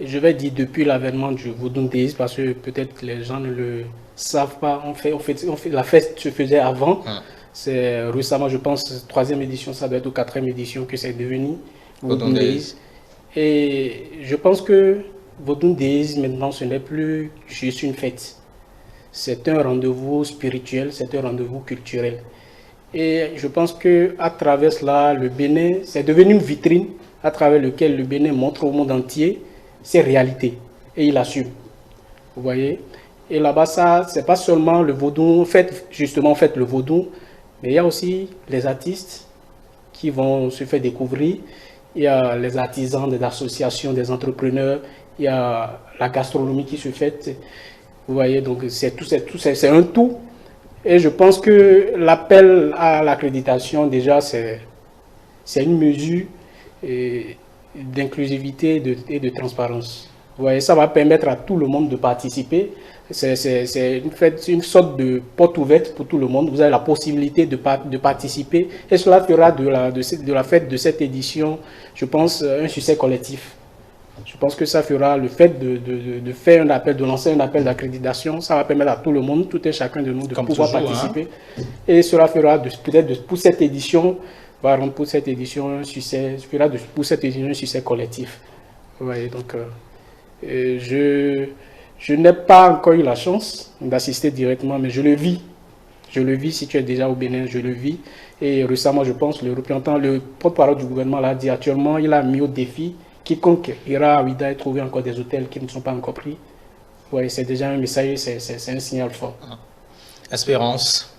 je vais dire depuis l'avènement du Vodou Day, parce que peut-être les gens ne le savent pas, la fête se faisait avant. C'est récemment, je pense, 3e édition, ça doit être au 4e édition que c'est devenu Vodou Days. Et je pense que Vodou Days, maintenant, ce n'est plus juste une fête. C'est un rendez-vous spirituel, c'est un rendez-vous culturel. Et je pense qu'à travers cela, le Bénin, c'est devenu une vitrine à travers laquelle le Bénin montre au monde entier ses réalités. Et il assume. Vous voyez? Et là-bas, ça, c'est pas seulement le vaudou, justement, faites le vaudou, mais il y a aussi les artistes qui vont se faire découvrir. Il y a les artisans, des associations, des entrepreneurs, il y a la gastronomie qui se fait. Vous voyez, donc c'est un tout. Et je pense que l'appel à l'accréditation, déjà, c'est une mesure d'inclusivité et de transparence. Vous voyez, ça va permettre à tout le monde de participer. C'est une sorte de porte ouverte pour tout le monde. Vous avez la possibilité de participer. Et cela fera de la fête de cette édition, je pense, un succès collectif. Je pense que ça fera le fait de faire un appel, de lancer un appel d'accréditation. Ça va permettre à tout le monde, tout et chacun de nous, de pouvoir participer. Et cela fera peut-être pour cette édition, pour cette édition un succès, pour cette édition un succès collectif. Vous voyez, donc je n'ai pas encore eu la chance d'assister directement, mais je le vis. Je le vis, si tu es déjà au Bénin, je le vis. Et récemment, je pense, le porte-parole du gouvernement l'a dit, actuellement, il a mis au défi quiconque ira à Ouidah et trouver encore des hôtels qui ne sont pas encore pris. Oui, c'est déjà un message, c'est un signal fort. Espérance.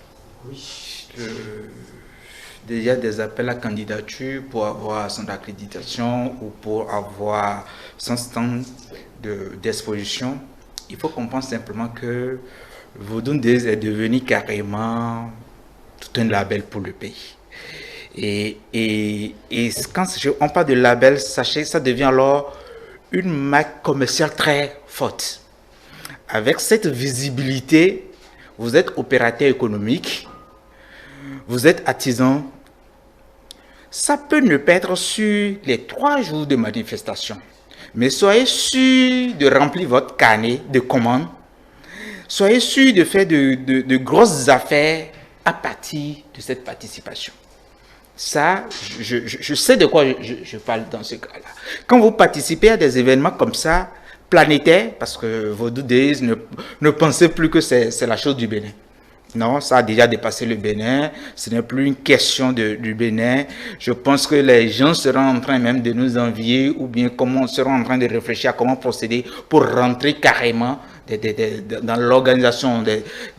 Oui, déjà des appels à candidature pour avoir son accréditation ou pour avoir son stand d'exposition. Il faut comprendre simplement que Vodou Days est devenu carrément tout un label pour le pays. Et quand on parle de label, sachez, ça devient alors une marque commerciale très forte. Avec cette visibilité, vous êtes opérateur économique, vous êtes artisan. Ça peut ne pas être sur les 3 jours de manifestation, mais soyez sûr de remplir votre carnet de commandes. Soyez sûr de faire de grosses affaires à partir de cette participation. Ça, je sais de quoi je parle dans ce cas-là. Quand vous participez à des événements comme ça, planétaires, parce que Vodou Days, ne pensez plus que c'est la chose du Bénin. Non, ça a déjà dépassé le Bénin. Ce n'est plus une question du Bénin. Je pense que les gens seront en train même de nous envier ou bien seront en train de réfléchir à comment procéder pour rentrer carrément dans l'organisation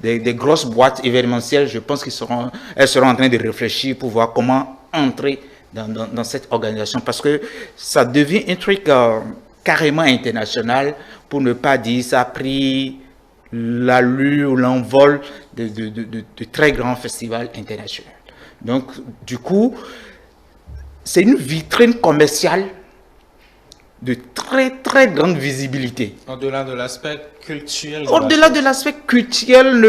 des grosses boîtes événementielles. Je pense qu'elles seront en train de réfléchir pour voir comment entrer dans cette organisation parce que ça devient un truc carrément international, pour ne pas dire ça a pris l'allure, l'envol de très grands festivals internationaux. Donc, du coup, c'est une vitrine commerciale de très, très grande visibilité. Au-delà de l'aspect culturel. Au-delà de l'aspect culturel,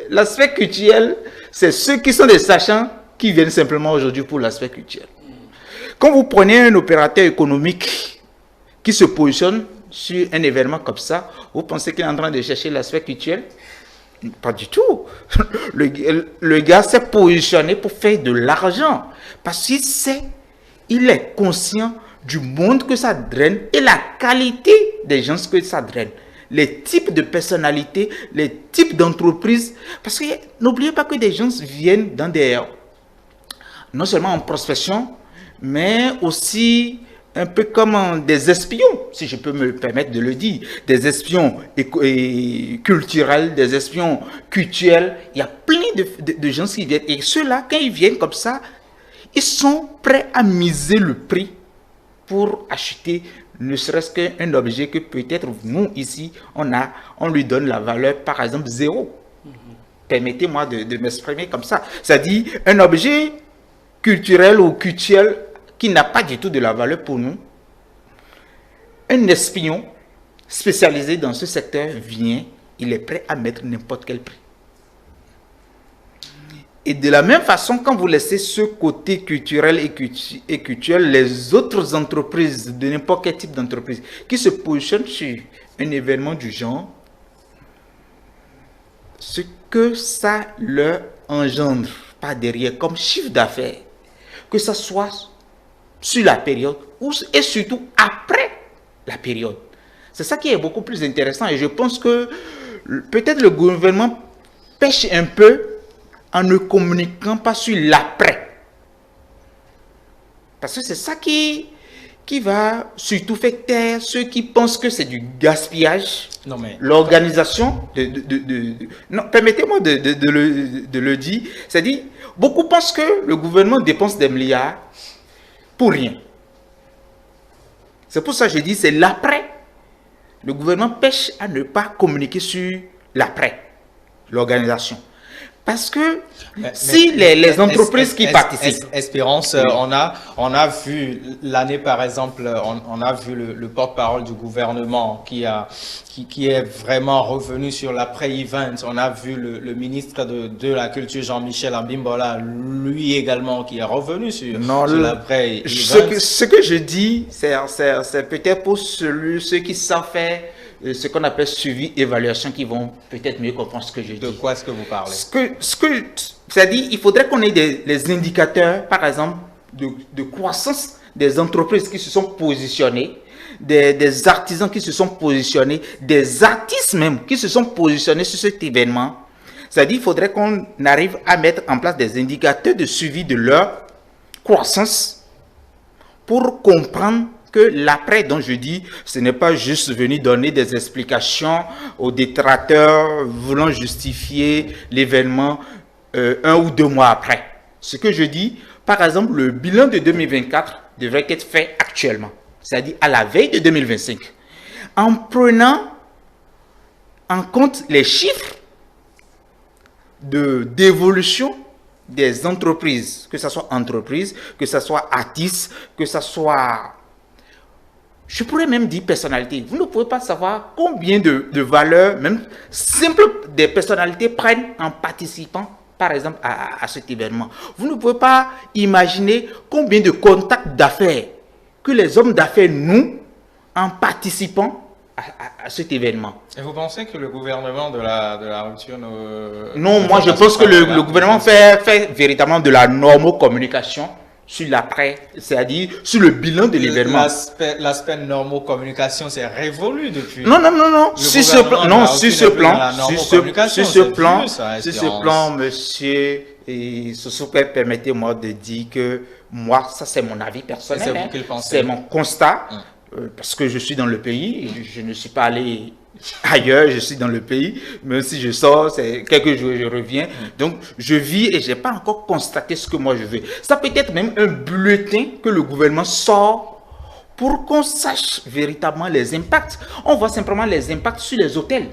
l'aspect culturel, c'est ceux qui sont des sachants qui viennent simplement aujourd'hui pour l'aspect culturel. Quand vous prenez un opérateur économique qui se positionne sur un événement comme ça, vous pensez qu'il est en train de chercher l'aspect culturel? Pas du tout. Le gars s'est positionné pour faire de l'argent. Parce qu'il est conscient du monde que ça draine et la qualité des gens que ça draine. Les types de personnalités, les types d'entreprises. Parce que n'oubliez pas que des gens viennent non seulement en prospection, mais aussi un peu comme des espions, si je peux me permettre de le dire, des espions culturels, des espions culturels. Il y a plein de gens qui viennent. Et ceux-là, quand ils viennent comme ça, ils sont prêts à miser le prix pour acheter ne serait-ce qu'un objet que peut-être nous, ici, on lui donne la valeur, par exemple, 0. Permettez-moi de m'exprimer comme ça. C'est-à-dire un objet culturel ou cultuel qui n'a pas du tout de la valeur pour nous. Un espion spécialisé dans ce secteur vient, il est prêt à mettre n'importe quel prix. Et de la même façon, quand vous laissez ce côté culturel et culturel, les autres entreprises, de n'importe quel type d'entreprise, qui se positionnent sur un événement du genre, ce que ça leur engendre par derrière comme chiffre d'affaires, que ça soit sur la période et surtout après la période. C'est ça qui est beaucoup plus intéressant et je pense que peut-être le gouvernement pêche un peu en ne communiquant pas sur l'après. Parce que c'est ça qui qui va surtout faire taire ceux qui pensent que c'est du gaspillage. Non, mais L'organisation non, permettez-moi de le dire. C'est-à-dire, beaucoup pensent que le gouvernement dépense des milliards pour rien. C'est pour ça que je dis, c'est l'après. Le gouvernement pêche à ne pas communiquer sur l'après, l'organisation. Parce que les entreprises qui participent... Espérance, Oui. on a vu l'année, par exemple, on a vu le porte-parole du gouvernement qui est vraiment revenu sur l'après-event. On a vu le ministre de la Culture, Jean-Michel Abimbola, lui également, qui est revenu sur l'après-event. Ce que je dis, c'est peut-être pour ceux qui savent faire ce qu'on appelle suivi, évaluation, qui vont peut-être mieux comprendre ce que je dis. De quoi est-ce que vous parlez? C'est-à-dire, il faudrait qu'on ait des indicateurs, par exemple, de croissance des entreprises qui se sont positionnées, des artisans qui se sont positionnés, des artistes même qui se sont positionnés sur cet événement. C'est-à-dire, il faudrait qu'on arrive à mettre en place des indicateurs de suivi de leur croissance pour comprendre que l'après, dont je dis, ce n'est pas juste venir donner des explications aux détracteurs voulant justifier l'événement 1 ou 2 mois après. Ce que je dis, par exemple, le bilan de 2024 devrait être fait actuellement, c'est-à-dire à la veille de 2025, en prenant en compte les chiffres d'évolution des entreprises, que ce soit entreprises, que ce soit artistes, que ce soit... Je pourrais même dire personnalité. Vous ne pouvez pas savoir combien de valeurs, même simples, des personnalités prennent en participant, par exemple, à cet événement. Vous ne pouvez pas imaginer combien de contacts d'affaires que les hommes d'affaires nouent en participant à cet événement. Et vous pensez que le gouvernement de la rupture... Non, moi je pense que le gouvernement fait véritablement de la normocommunication sur l'après, c'est-à-dire sur le bilan de l'événement. L'aspect normocommunication, c'est révolu depuis. Non. Sur ce plan, monsieur, et permettez-moi de dire que moi, ça c'est mon avis personnel. C'est vous qui le pensez. C'est mon constat, parce que je suis dans le pays, je ne suis pas allé ailleurs, je suis dans le pays, même si je sors, c'est quelques jours, je reviens. Donc, je vis et je n'ai pas encore constaté ce que moi je veux. Ça peut être même un bulletin que le gouvernement sort pour qu'on sache véritablement les impacts. On voit simplement les impacts sur les hôtels.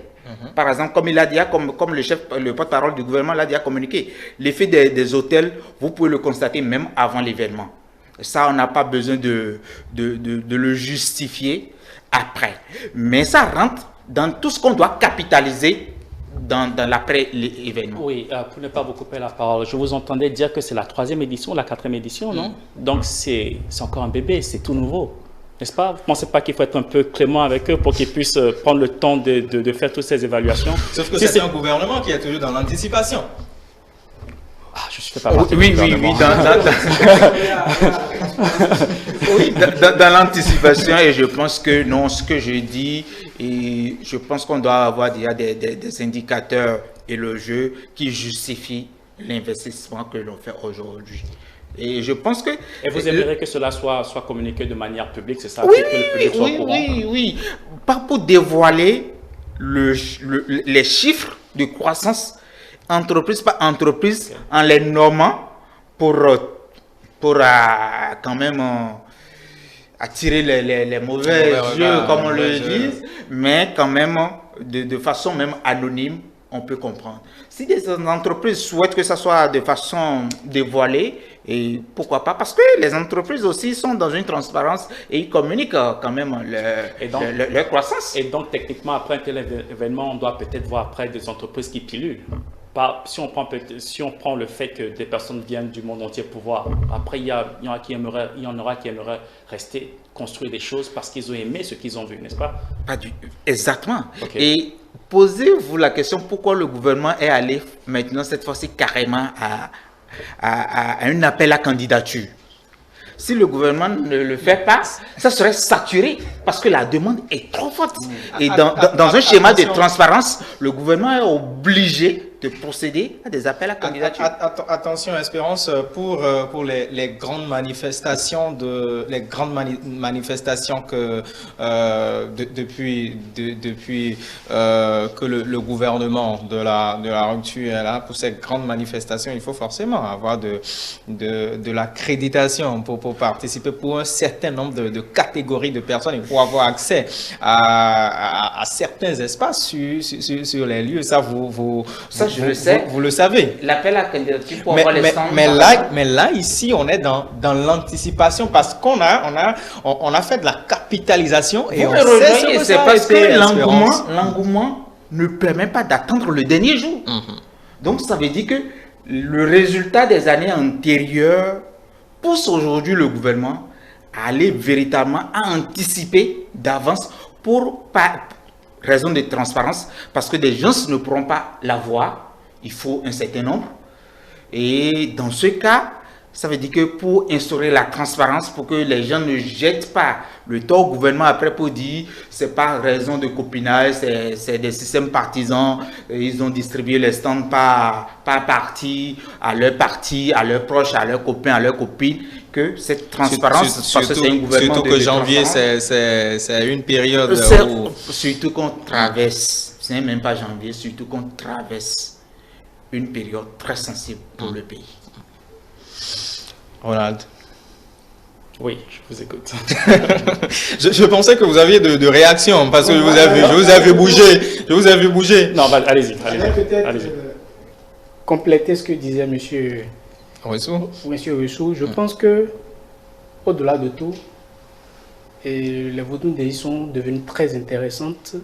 Par exemple, comme il a dit, comme le porte-parole du gouvernement l'a dit à communiquer, l'effet des hôtels, vous pouvez le constater même avant l'événement. Ça, on n'a pas besoin de le justifier après. Mais ça rentre dans tout ce qu'on doit capitaliser dans l'après-événement. Oui, pour ne pas vous couper la parole, je vous entendais dire que c'est la 3e édition, la 4e édition, non? Donc c'est encore un bébé, c'est tout nouveau, n'est-ce pas? Vous ne pensez pas qu'il faut être un peu clément avec eux pour qu'ils puissent prendre le temps de faire toutes ces évaluations? Sauf que c'est un gouvernement qui est toujours dans l'anticipation. Je ne fais pas partie Oui, dans l'anticipation, et je pense que non, ce que je dis, et je pense qu'on doit avoir déjà des indicateurs et le jeu qui justifient l'investissement que l'on fait aujourd'hui. Et je pense que... Et vous aimeriez que cela soit communiqué de manière publique, c'est ça? Oui, que le public soit au courant. oui. Pas pour dévoiler les chiffres de croissance entreprise par entreprise, en les nommant pour quand même attirer les mauvais yeux, comme on le dit, mais quand même de façon même anonyme, on peut comprendre. Si des entreprises souhaitent que ça soit de façon dévoilée, et pourquoi pas, parce que les entreprises aussi sont dans une transparence et ils communiquent quand même leur croissance. Et donc techniquement, après un tel événement, on doit peut-être voir après des entreprises qui pilulent. Si on prend le fait que des personnes viennent du monde entier pour voir, après il y en aura qui aimeraient rester, construire des choses parce qu'ils ont aimé ce qu'ils ont vu, n'est-ce pas? Exactement. Okay. Et posez-vous la question pourquoi le gouvernement est allé maintenant cette fois-ci carrément à un appel à candidature. Si le gouvernement ne le fait pas, ça serait saturé parce que la demande est trop forte. Et dans un schéma de transparence, le gouvernement est obligé de procéder à des appels à candidature. Attention, Espérance, pour les grandes manifestations que depuis que le gouvernement de la rupture est là, pour ces grandes manifestations, il faut forcément avoir de l'accréditation pour participer pour un certain nombre de catégories de personnes et pour avoir accès à certains espaces sur les lieux. Ça, je le sais. Vous le savez. L'appel à candidature pour avoir les stands. Mais là, ici, on est dans l'anticipation parce qu'on a fait de la capitalisation et vous on me sait rejoignez, c'est parce que l'engouement ne permet pas d'attendre le dernier jour. Donc, ça veut dire que le résultat des années antérieures pousse aujourd'hui le gouvernement à aller véritablement à anticiper d'avance pour raison de transparence, parce que des gens ne pourront pas l'avoir, il faut un certain nombre. Et dans ce cas, ça veut dire que pour instaurer la transparence, pour que les gens ne jettent pas le tort au gouvernement après pour dire c'est pas raison de copinage, c'est des systèmes partisans, ils ont distribué les stands par parti, à leurs proches, à leurs copains, à leurs copines, que cette transparence, parce que c'est un gouvernement surtout que janvier, c'est une période surtout qu'on traverse, ce n'est même pas janvier, surtout qu'on traverse une période très sensible pour le pays. Ronald. Oui, je vous écoute. je pensais que vous aviez de réactions parce que je vous ai vu bouger. Non, allez-y. Peut-être compléter ce que disait Monsieur Ressou. Je pense que au-delà de tout, les Vaudou-Ndéi sont devenus très intéressantes,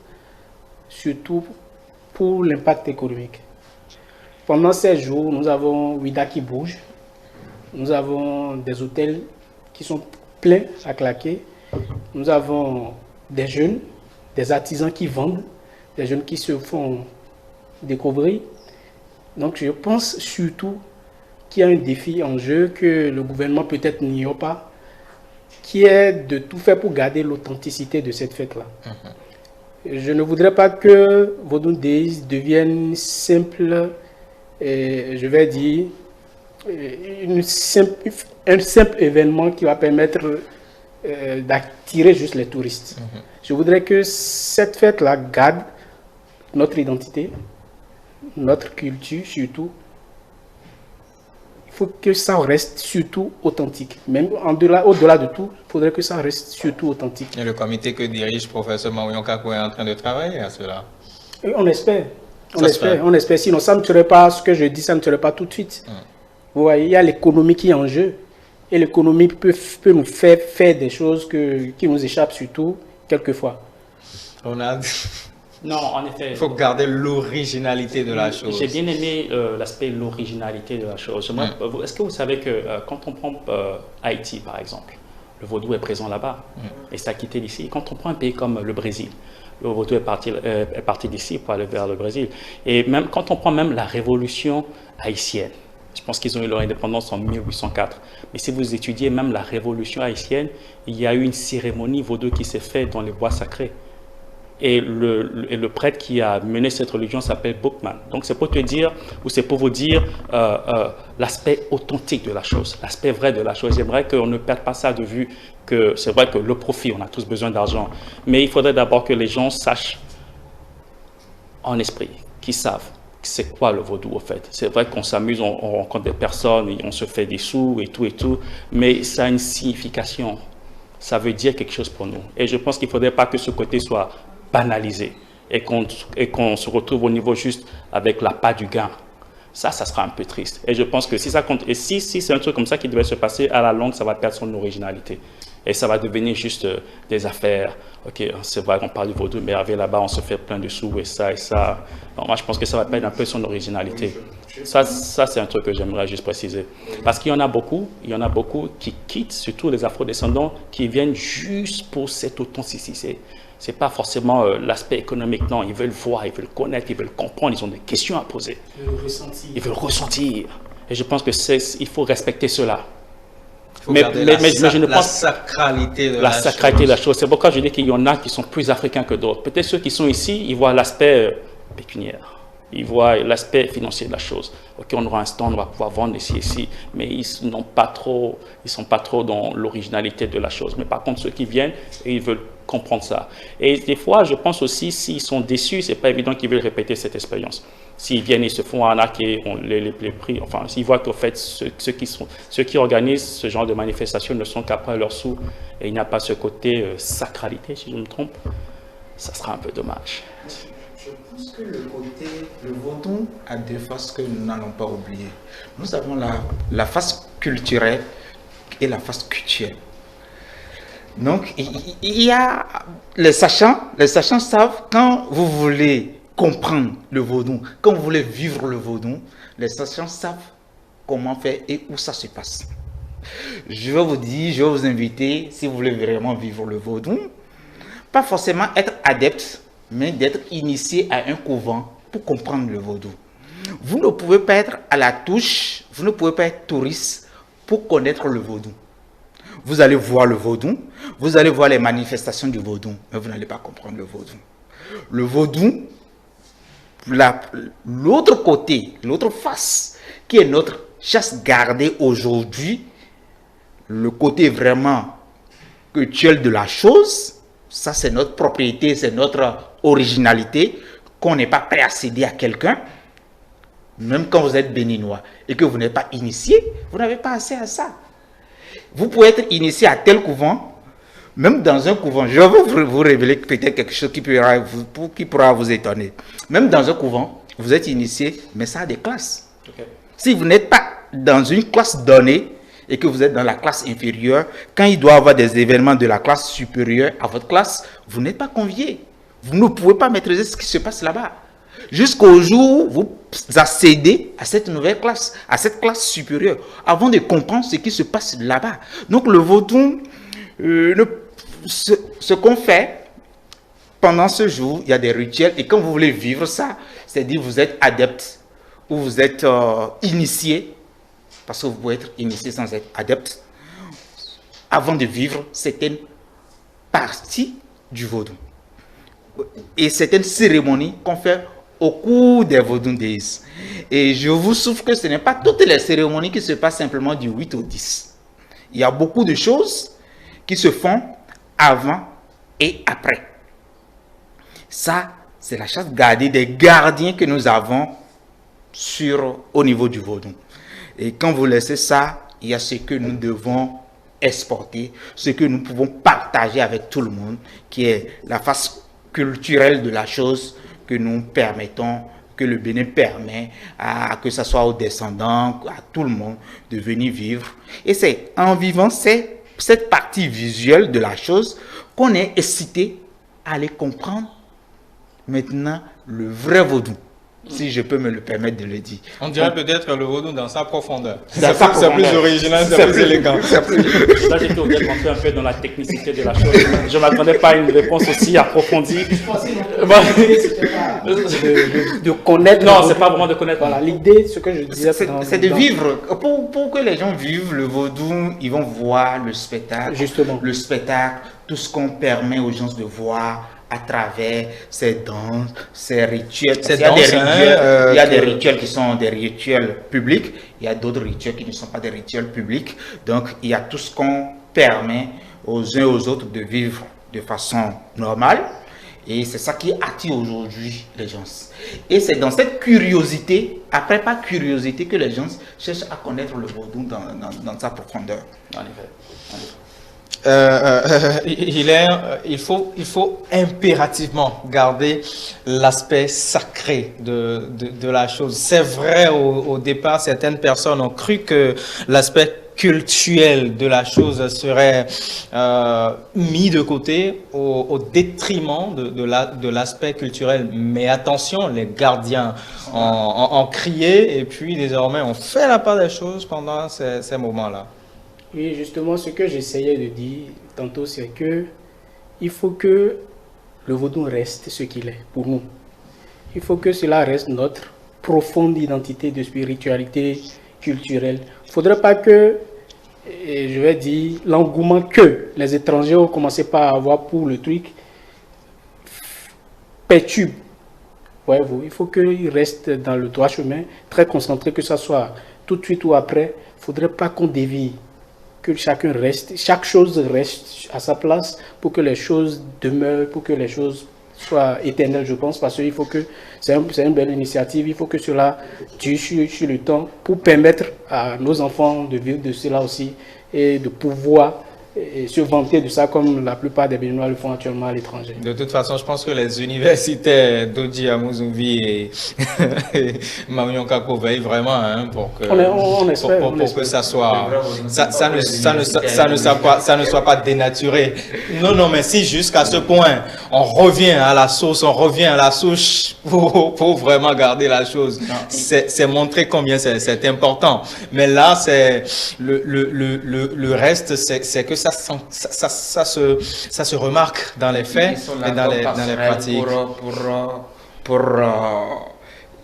surtout pour l'impact économique. Pendant ces jours, nous avons Ouida qui bouge. Nous avons des hôtels qui sont pleins à claquer. Nous avons des jeunes, des artisans qui vendent, des jeunes qui se font découvrir. Donc je pense surtout qu'il y a un défi en jeu que le gouvernement peut-être n'ignore pas, qui est de tout faire pour garder l'authenticité de cette fête-là. Je ne voudrais pas que Vaudou-Ndéi devienne simple, je vais dire, un simple événement qui va permettre d'attirer juste les touristes. Je voudrais que cette fête-là garde notre identité, notre culture surtout. Il faut que ça reste surtout authentique. Même au-delà de tout, il faudrait que ça reste surtout authentique. Et le comité que dirige professeur Marion Kakou est en train de travailler à cela. Et on espère. On espère. Sinon, ça ne serait pas ce que je dis, ça ne serait pas tout de suite. Vous voyez, il y a l'économie qui est en jeu. Et l'économie peut nous faire des choses qui nous échappent surtout, quelquefois. Ronald. Non, en effet. Il faut garder l'originalité de la chose. J'ai bien aimé l'aspect l'originalité de la chose. Est-ce que vous savez que quand on prend Haïti, par exemple, le vaudou est présent là-bas et ça a quitté d'ici. Quand on prend un pays comme le Brésil, le vaudou est parti d'ici pour aller vers le Brésil. Et même quand on prend même la révolution haïtienne, je pense qu'ils ont eu leur indépendance en 1804. Mais si vous étudiez même la révolution haïtienne, il y a eu une cérémonie vaudou qui s'est faite dans les bois sacrés. Et le prêtre qui a mené cette religion s'appelle Bookman. Donc c'est pour te dire, ou c'est pour vous dire l'aspect authentique de la chose, l'aspect vrai de la chose. J'aimerais qu'on ne perde pas ça de vue, que c'est vrai que le profit, on a tous besoin d'argent. Mais il faudrait d'abord que les gens sachent en esprit, qu'ils savent c'est quoi le vaudou au fait. C'est vrai qu'on s'amuse, on rencontre des personnes, et on se fait des sous et tout, mais ça a une signification. Ça veut dire quelque chose pour nous. Et je pense qu'il ne faudrait pas que ce côté soit banalisé et qu'on se retrouve au niveau juste avec la part du gain. Ça sera un peu triste. Et je pense que si ça compte, et si c'est un truc comme ça qui devait se passer, à la longue, ça va perdre son originalité. Et ça va devenir juste des affaires. Ok, c'est vrai qu'on parle du vaudou, mais avec là-bas, on se fait plein de sous et ça et ça. Non, moi, je pense que ça va perdre un peu son originalité. Ça c'est un truc que j'aimerais juste préciser. Parce qu'il y en a beaucoup qui quittent, surtout les afro-descendants, qui viennent juste pour cette authenticité. Ce n'est pas forcément l'aspect économique, non. Ils veulent voir, ils veulent connaître, ils veulent comprendre, ils ont des questions à poser. Ils veulent ressentir. Et je pense qu'il faut respecter cela. Mais je ne pense la sacralité de la chose. C'est pourquoi je dis qu'il y en a qui sont plus africains que d'autres. Peut-être ceux qui sont ici, ils voient l'aspect pécuniaire. Ils voient l'aspect financier de la chose. Ok, on aura un stand, on va pouvoir vendre ici, mais ils sont pas trop dans l'originalité de la chose. Mais par contre, ceux qui viennent, ils veulent comprendre ça. Et des fois, je pense aussi, s'ils sont déçus, c'est pas évident qu'ils veulent répéter cette expérience. S'ils viennent, ils se font arnaquer, les prix, enfin, s'ils voient qu'en fait, ceux qui organisent ce genre de manifestation ne sont qu'après leurs sous, et il n'y a pas ce côté sacralité, si je me trompe, ça sera un peu dommage. Je pense que le vaudou a deux faces que nous n'allons pas oublier. Nous avons la face culturelle et la face culturelle. Donc, il y a les sachants savent quand vous voulez comprendre le vaudou, quand vous voulez vivre le vaudou, les sachants savent comment faire et où ça se passe. Je vais vous dire, je vais vous inviter, si vous voulez vraiment vivre le vaudou, pas forcément être adepte, mais d'être initié à un couvent pour comprendre le vaudou. Vous ne pouvez pas être à la touche, vous ne pouvez pas être touriste pour connaître le vaudou. Vous allez voir le vaudou, vous allez voir les manifestations du vaudou, mais vous n'allez pas comprendre le vaudou. Le vaudou, l'autre côté, l'autre face, qui est notre chasse gardée aujourd'hui, le côté vraiment culturel de la chose, ça c'est notre propriété, c'est notre originalité, qu'on n'est pas prêt à céder à quelqu'un, même quand vous êtes béninois et que vous n'êtes pas initié, vous n'avez pas accès à ça. Vous pouvez être initié à tel couvent, même dans un couvent, je vais vous révéler peut-être quelque chose qui pourra vous étonner. Même dans un couvent, vous êtes initié, mais ça a des classes. Okay. Si vous n'êtes pas dans une classe donnée et que vous êtes dans la classe inférieure, quand il doit y avoir des événements de la classe supérieure à votre classe, vous n'êtes pas convié. Vous ne pouvez pas maîtriser ce qui se passe là-bas. Jusqu'au jour où vous accédez à cette nouvelle classe, à cette classe supérieure, avant de comprendre ce qui se passe là-bas. Donc le vaudou, ce qu'on fait pendant ce jour, il y a des rituels, et quand vous voulez vivre ça, c'est-à-dire vous êtes adepte ou vous êtes initié, parce que vous pouvez être initié sans être adepte, avant de vivre certaines parties du vaudou. Et certaines cérémonies qu'on fait au cours des Vaudou Days. Et je vous souffre que ce n'est pas toutes les cérémonies qui se passent simplement du 8 au 10. Il y a beaucoup de choses qui se font avant et après. Ça, c'est la chasse gardée des gardiens que nous avons au niveau du vaudou. Et quand vous laissez ça, il y a ce que nous devons exporter, ce que nous pouvons partager avec tout le monde, qui est la face culturelle de la chose que nous permettons, que le Bénin permet, que ce soit aux descendants, à tout le monde, de venir vivre. Et c'est en vivant cette partie visuelle de la chose qu'on est excité à aller comprendre maintenant le vrai vaudou, si je peux me le permettre de le dire. On dirait peut-être le vaudou dans sa profondeur. C'est plus original, c'est plus élégant. Là, j'étais obligé de rentrer un peu dans la technicité de la chose. Je ne m'attendais pas à une réponse aussi approfondie. De connaître. Non, c'est pas vraiment de connaître. Voilà, l'idée, ce que je disais, c'est de vivre. Pour que les gens vivent le vaudou, ils vont voir le spectacle. Justement. Le spectacle, tout ce qu'on permet aux gens de voir à travers ces danses, ces rituels. Il y a des rituels qui sont des rituels publics, il y a d'autres rituels qui ne sont pas des rituels publics. Donc, il y a tout ce qu'on permet aux uns et aux autres de vivre de façon normale. Et c'est ça qui attire aujourd'hui les gens. Et c'est dans cette curiosité, après pas curiosité, que les gens cherchent à connaître le vaudou dans sa profondeur. En effet. Il faut impérativement garder l'aspect sacré de la chose. C'est vrai, au départ, certaines personnes ont cru que l'aspect culturel de la chose serait mis de côté au détriment de l'aspect culturel. Mais attention, les gardiens ont crié et puis désormais on fait la part des choses pendant ces moments-là. Oui, justement, ce que j'essayais de dire tantôt, c'est que il faut que le vaudou reste ce qu'il est pour nous. Il faut que cela reste notre profonde identité de spiritualité culturelle. Il ne faudrait pas que, je vais dire, l'engouement que les étrangers ont commencé par avoir pour le truc perturbe voyez-vous, il faut qu'ils restent dans le droit chemin, très concentrés, que ce soit tout de suite ou après. Il ne faudrait pas qu'on dévie, que chacun reste, chaque chose reste à sa place pour que les choses demeurent, pour que les choses soient éternelles, je pense, parce qu'il faut que, c'est une belle initiative, il faut que cela dure sur le temps pour permettre à nos enfants de vivre de cela aussi et de pouvoir se vanter de ça comme la plupart des Béninois le font actuellement à l'étranger. De toute façon, je pense que les universitaires d'Odji Amouzoumi et Marion Kako veillent vraiment pour que, on espère, pour que ça soit, ça ne soit pas dénaturé. Non, mais si jusqu'à ce point, on revient à la source, on revient à la souche pour vraiment garder la chose, c'est montrer combien c'est important. Mais là, c'est le reste, c'est que ça se remarque dans les faits et dans les pratiques. Pour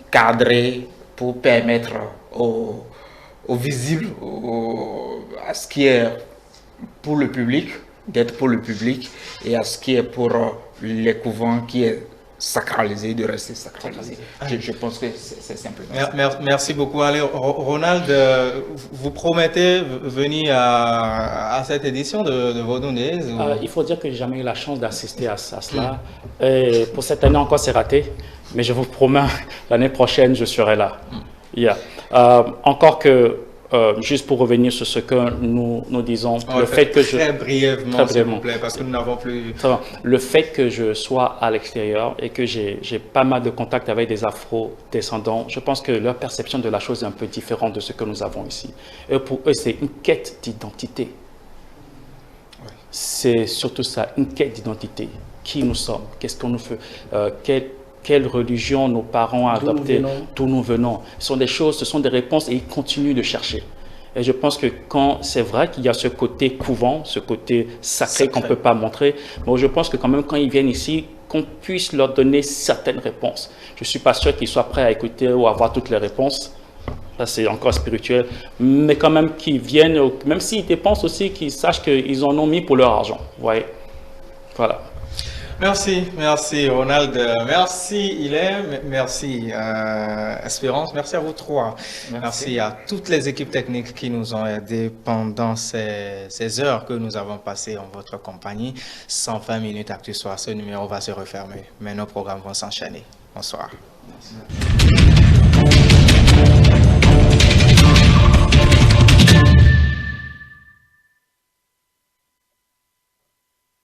cadrer, pour permettre au visible, à ce qui est pour le public, d'être pour le public, et à ce qui est pour les couvents qui est sacralisé, de rester sacralisé. Je pense que c'est simplement ça. Merci beaucoup. Allez, Ronald, vous promettez venir à cette édition de Vodou Days Il faut dire que j'ai jamais eu la chance d'assister à cela. Et pour cette année encore, c'est raté. Mais je vous promets, l'année prochaine, je serai là. Encore que, juste pour revenir sur ce que nous disons, le fait que très brièvement, s'il vous plaît, parce que nous n'avons plus... Le fait que je sois à l'extérieur et que j'ai pas mal de contacts avec des afro-descendants, je pense que leur perception de la chose est un peu différente de ce que nous avons ici. Et pour eux, c'est une quête d'identité. C'est surtout ça, une quête d'identité. Qui nous sommes, qu'est-ce qu'on nous fait, quelle religion nos parents ont adopté, d'où nous venons. Ce sont des choses, ce sont des réponses et ils continuent de chercher. Et je pense que quand c'est vrai qu'il y a ce côté couvent, ce côté sacré qu'on ne peut pas montrer, mais je pense que quand même quand ils viennent ici, qu'on puisse leur donner certaines réponses. Je ne suis pas sûr qu'ils soient prêts à écouter ou à avoir toutes les réponses. Ça, c'est encore spirituel. Mais quand même qu'ils viennent, même s'ils dépensent aussi, qu'ils sachent qu'ils en ont mis pour leur argent. Vous voyez? Voilà. Merci Ronald, merci Hilaire, merci Espérance, merci à vous trois. Merci à toutes les équipes techniques qui nous ont aidés pendant ces heures que nous avons passées en votre compagnie. 120 minutes Actu Soir, ce numéro va se refermer, mais nos programmes vont s'enchaîner. Bonsoir. Merci.